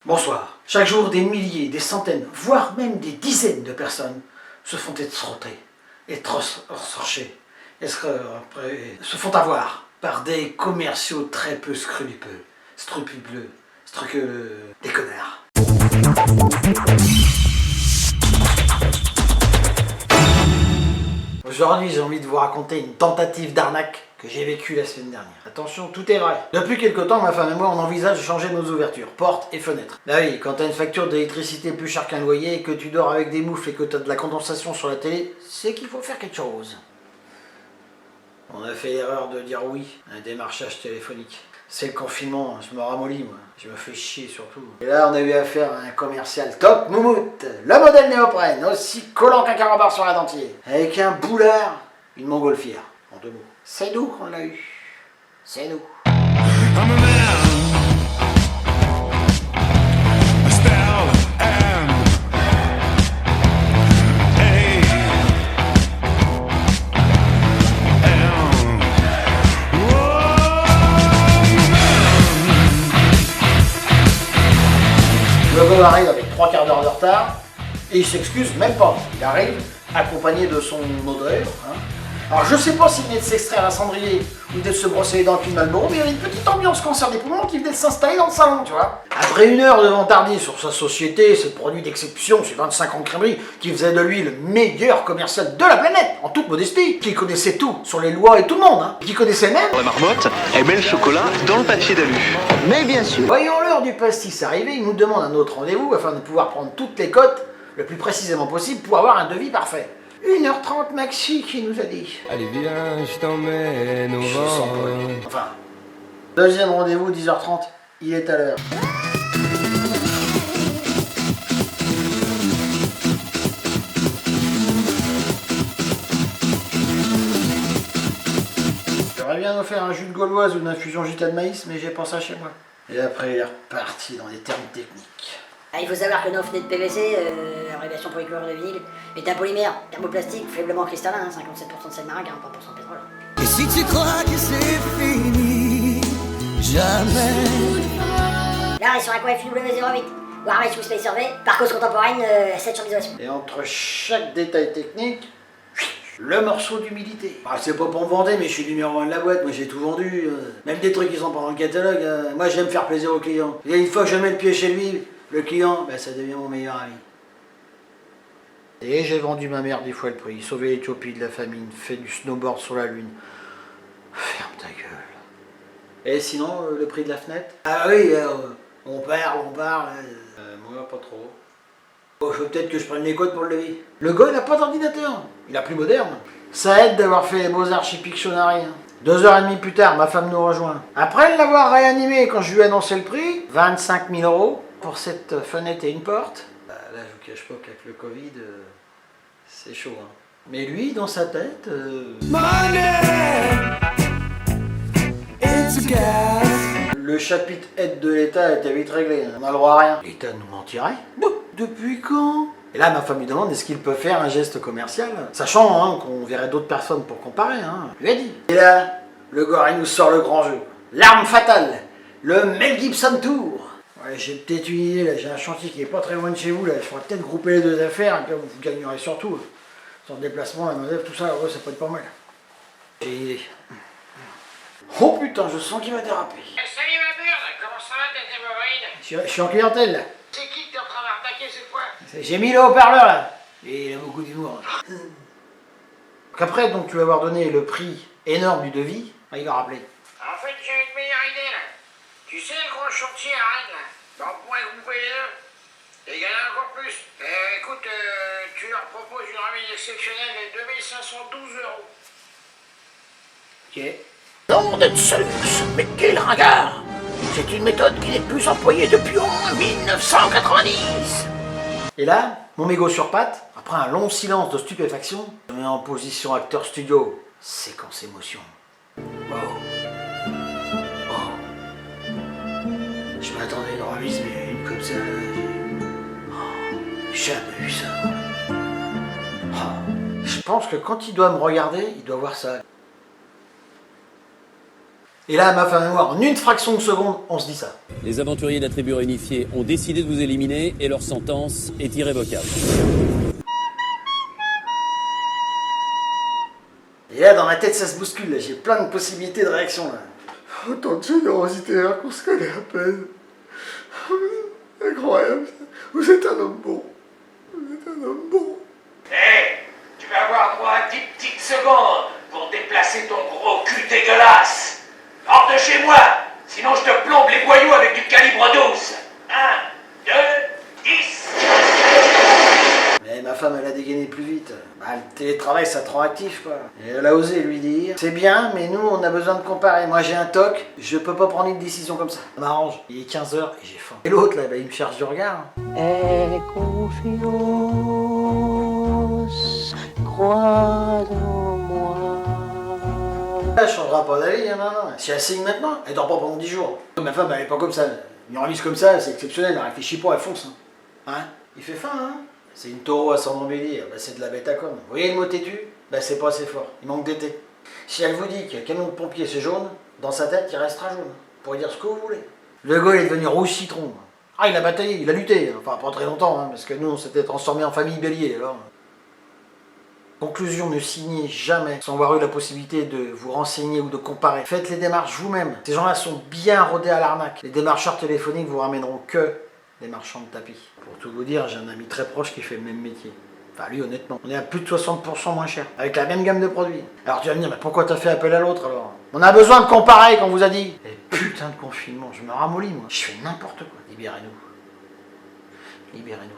Bonsoir. Chaque jour, des milliers, des centaines, voire même des dizaines de personnes se font escroquer, se font avoir par des commerciaux très peu scrupuleux, des connards. Aujourd'hui, j'ai envie de vous raconter une tentative d'arnaque que j'ai vécue la semaine dernière. Attention, tout est vrai. Depuis quelque temps, ma femme et moi, on envisage de changer nos ouvertures, portes et fenêtres. Bah oui, quand t'as une facture d'électricité plus chère qu'un loyer, et que tu dors avec des moufles et que t'as de la condensation sur la télé, c'est qu'il faut faire quelque chose. On a fait l'erreur de dire oui à un démarchage téléphonique. C'est le confinement, je me ramollis moi, je me fais chier surtout. Et là on a eu affaire à un commercial top moumoute, le modèle néoprène, aussi collant qu'un carambar sur un dentier, avec un boulard, une montgolfière, en 2 mots. C'est nous qu'on l'a eu, c'est nous. Le gars arrive avec 3 quarts d'heure de retard et il s'excuse même pas. Il arrive accompagné de son odeur. Alors je sais pas s'il venait de s'extraire un cendrier ou de se brosser les dents avec une Marlboro, mais il y avait une petite ambiance cancer des poumons qui venait de s'installer dans le salon, tu vois. Après 1 heure de vantardier sur sa société, ses produits d'exception, ses 25 ans de crèmerie, qui faisaient de lui le meilleur commercial de la planète, en toute modestie, qui connaissait tout sur les lois et tout le monde, qui connaissait même... La marmotte, elle met le chocolat dans le papier d'alu. Mais bien sûr. Voyons l'heure du pastis arriver, il nous demande un autre rendez-vous afin de pouvoir prendre toutes les cotes le plus précisément possible pour avoir un devis parfait. 1h30 maxi qui nous a dit. Allez viens, je t'emmène au vent. Enfin, deuxième rendez-vous 10h30, il est à l'heure. J'aurais bien offert un jus de gauloise ou une infusion gita de maïs, mais j'ai pas ça chez moi. Et après, il est reparti dans des termes techniques. Il faut savoir que nos fenêtres PVC, abréviation pour les couleurs de vinyle, est un polymère thermoplastique faiblement cristallin, 57% de sel marin, 43% de pétrole. Et si tu crois que c'est fini, jamais. Là, on est sur un coin FW08, Warmate sous Space Survey, par cause contemporaine, 7 chambres d'isolation. Et entre chaque détail technique, le morceau d'humilité. C'est pas pour me vanter, mais je suis numéro 1 de la boîte, moi j'ai tout vendu. Même des trucs qui sont pas dans le catalogue. Moi j'aime faire plaisir au client. Et une fois que je mets le pied chez lui, le client, ça devient mon meilleur ami. Et j'ai vendu ma mère 10 fois le prix, sauvé l'Éthiopie de la famine, fait du snowboard sur la lune. Ferme ta gueule. Et sinon, le prix de la fenêtre? Ah oui, on parle. Moi, pas trop. Oh, faut peut-être que je prenne les codes pour le lever. Le gars, il n'a pas d'ordinateur. Il a plus moderne. Ça aide d'avoir fait les Beaux-Arts chez Pictionary. 2h30 plus tard, ma femme nous rejoint. Après l'avoir réanimé quand je lui ai annoncé le prix, 25 000 € pour cette fenêtre et une porte. Là, je vous cache pas qu'avec le Covid, c'est chaud. Mais lui, dans sa tête... Le chapitre aide de l'État était vite réglé. On a le droit à rien. L'État nous mentirait? Depuis quand? Et là, ma femme lui demande est-ce qu'il peut faire un geste commercial, sachant qu'on verrait d'autres personnes pour comparer. Je lui ai dit. Et là, le gars, il nous sort le grand jeu. L'arme fatale. Le Mel Gibson Tour. Ouais, j'ai peut-être une idée, là, j'ai un chantier qui est pas très loin de chez vous, là, je pourrais peut-être grouper les 2 affaires, et puis vous gagnerez surtout. Sur le déplacement, la main-d'œuvre, tout ça, ouais, ça peut être pas mal. J'ai une idée. Oh putain, je sens qu'il va déraper. Salut ma merde, comment ça va tes hémorroïdes? Je suis en clientèle, là. C'est qui que t'es en train d'arnaquer cette fois? J'ai mis le haut-parleur, là. Et il a beaucoup d'humour. Après, donc, tu vas avoir donné le prix énorme du devis, il va rappeler. En fait, j'ai une meilleure idée là. Tu sais le gros chantier à Rennes là? On pourrait couper les deux. Et gagner encore plus. Écoute, tu leur proposes une remise exceptionnelle de 2512 €. Ok. Nom de Zeus, mais quel ringard! C'est une méthode qui n'est plus employée depuis au moins 1990. Et là, mon mégot sur pattes, après un long silence de stupéfaction, je me mets en position acteur studio, séquence émotion. Wow. Je m'attendais à une remise, mais une comme ça... jamais vu ça. Je pense que quand il doit me regarder, il doit voir ça. Et là, ma femme et moi, en une fraction de seconde, on se dit ça. Les aventuriers de la tribu réunifiée ont décidé de vous éliminer et leur sentence est irrévocable. Et là, dans ma tête, ça se bouscule, là. J'ai plein de possibilités de réaction, là. Autant de générosité, alors qu'on se connaît à peine. Incroyable. Vous êtes un homme bon. Vous êtes un homme bon. Hé, tu vas avoir droit à 10 petites secondes pour déplacer ton gros cul dégueulasse. Hors de chez moi, sinon je te plombe les boyaux avec du calibre 12. 1, 2, 10. Mais ma femme, elle a dégainé plus vite. Bah, le télétravail, ça te rend actif, quoi. Et elle a osé lui dire, c'est bien, mais nous, on a besoin de comparer. Moi, j'ai un toc, je peux pas prendre une décision comme ça. Ça m'arrange. Il est 15h et j'ai faim. Et l'autre, là, bah, il me cherche du regard. Aie confiance, crois en moi. Elle changera pas d'avis, hein, non. Si elle signe maintenant, elle dort pas pendant 10 jours. Ma femme, elle est pas comme ça. Une remise comme ça, c'est exceptionnel. Elle réfléchit pas, elle fonce. Hein, il fait faim, hein. C'est une taureau à s'en embellir. Bah, c'est de la bête à com. Vous voyez le mot têtu? Bah, c'est pas assez fort. Il manque d'été. Si elle vous dit que canon de pompier c'est jaune, dans sa tête, il restera jaune. Vous pourrez dire ce que vous voulez. Le gars, il est devenu rouge citron. Ah, il a bataillé, il a lutté. Enfin, pas très longtemps, hein, parce que nous, on s'était transformés en famille bélier, alors. Conclusion, ne signez jamais sans avoir eu la possibilité de vous renseigner ou de comparer. Faites les démarches vous-même. Ces gens-là sont bien rodés à l'arnaque. Les démarcheurs téléphoniques vous ramèneront que des marchands de tapis. Pour tout vous dire, j'ai un ami très proche qui fait le même métier. Enfin, lui, honnêtement, on est à plus de 60% moins cher, avec la même gamme de produits. Alors tu vas me dire, mais pourquoi t'as fait appel à l'autre alors? On a besoin de comparer, qu'on vous a dit. Et putain de confinement, je me ramollis, moi. Je fais n'importe quoi. Libérez-nous. Libérez-nous.